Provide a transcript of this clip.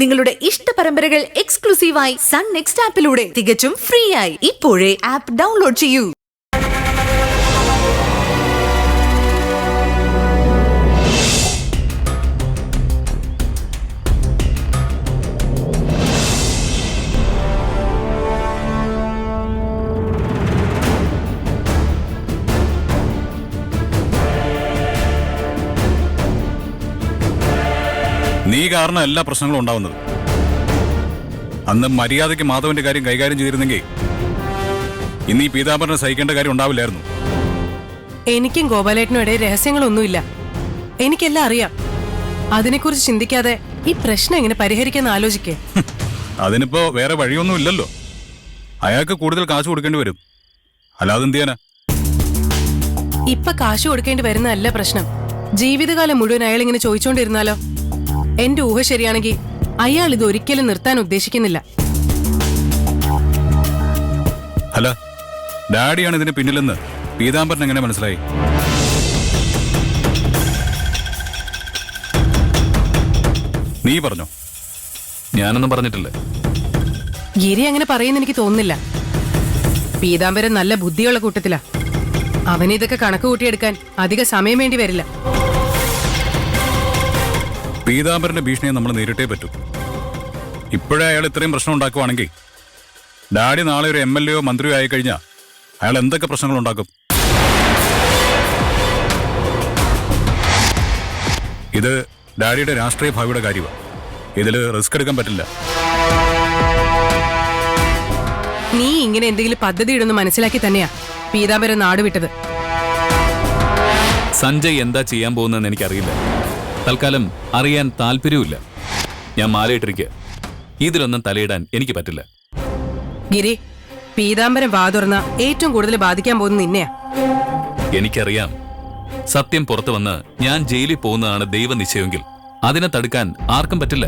നിങ്ങളുടെ ഇഷ്ട പരമ്പരകൾ എക്സ്ക്ലൂസീവായി സൺ നെക്സ്റ്റ് ആപ്പിലൂടെ തികച്ചും ഫ്രീ ആയി ഇപ്പോഴേ ആപ്പ് ഡൗൺലോഡ് ചെയ്യൂ. നീ കാരണം എല്ലാ പ്രശ്നങ്ങളും ഉണ്ടാവുന്നത്. അന്ന് മര്യാദയ്ക്ക് മാധവന്റെ കാര്യം കൈകാര്യം ചെയ്തിരുന്നെങ്കിൽ ഇന്ന് ഈ പീതാംബരനെ സഹിക്കേണ്ട കാര്യം ഉണ്ടാവില്ലായിരുന്നു. എനിക്കും ഗോപാലേട്ടനും ഇടയിൽ രഹസ്യങ്ങളൊന്നുമില്ല. എനിക്കെല്ലാം അറിയാം. അതിനെക്കുറിച്ച് ചിന്തിക്കാതെ ഈ പ്രശ്നം എങ്ങനെ പരിഹരിക്കാന്ന് ആലോചിക്കേ. അതിനിപ്പോ വേറെ വഴിയൊന്നും ഇല്ലല്ലോ. അയാൾക്ക് കൂടുതൽ കാശ് കൊടുക്കേണ്ടി വരും. അല്ലാതെ എന്ത് ചെയ്യാനാ? ഇപ്പൊ കാശ് കൊടുക്കേണ്ടി വരുന്നതല്ല പ്രശ്നം. ജീവിതകാലം മുഴുവൻ അയാൾ ഇങ്ങനെ ചോദിച്ചോണ്ടിരുന്നാലോ? എന്റെ ഊഹ ശരിയാണെങ്കിൽ അയാൾ ഇത് ഒരിക്കലും നിർത്താൻ ഉദ്ദേശിക്കുന്നില്ല. അല്ല, ഡാഡിയാണ് ഇതിന് പിന്നിലെന്ന് പീതാംബരൻ എങ്ങനെ മനസ്സിലായി? നീ പറഞ്ഞോ? ഞാനൊന്നും പറഞ്ഞിട്ടില്ല. ഗിരി അങ്ങനെ പറയുന്ന എനിക്ക് തോന്നുന്നില്ല. പീതാംബരൻ നല്ല ബുദ്ധിയുള്ള കൂട്ടത്തിലാ. അവനിതൊക്കെ കണക്ക് കൂട്ടിയെടുക്കാൻ അധിക സമയം വേണ്ടി വരില്ല. പീതാംബരന്റെ ഭീഷണിയെ നമ്മൾ നേരിട്ടേ പറ്റൂ. ഇപ്പോഴേ അയാൾ ഇത്രയും പ്രശ്നം ഉണ്ടാക്കുവാണെങ്കിൽ ഡാഡി നാളെ ഒരു MLA യോ മന്ത്രിയോ ആയിക്കഴിഞ്ഞാൽ അയാൾ എന്തൊക്കെ പ്രശ്നങ്ങൾ ഉണ്ടാക്കും? ഇത് ഡാഡിയുടെ രാഷ്ട്രീയ ഭാവിയുടെ കാര്യമാണ്. ഇതിൽ റിസ്ക് എടുക്കാൻ പറ്റില്ല. നീ ഇങ്ങനെ എന്തെങ്കിലും പദ്ധതി ഇടുന്നു മനസ്സിലാക്കി തന്നെയാ പീതാംബരൻ നാട് വിട്ടത്. സഞ്ജയ് എന്താ ചെയ്യാൻ പോകുന്നതെന്ന് എനിക്കറിയില്ല. തൽക്കാലം അറിയാൻ താല്പര്യവുമില്ല. ഞാൻ മാലയിട്ടിരിക്കുക. ഇതിലൊന്നും തലയിടാൻ എനിക്ക് പറ്റില്ല. ഗിരി, പീതാംബരൻ വാ തുറന്ന ഏറ്റവും കൂടുതൽ ബാധിക്കാൻ പോകുന്ന നിന്നെയാ. എനിക്കറിയാം. സത്യം പുറത്തു വന്ന് ഞാൻ ജയിലിൽ പോകുന്നതാണ് ദൈവനിശ്ചയമെങ്കിൽ അതിനെ തടുക്കാൻ ആർക്കും പറ്റില്ല.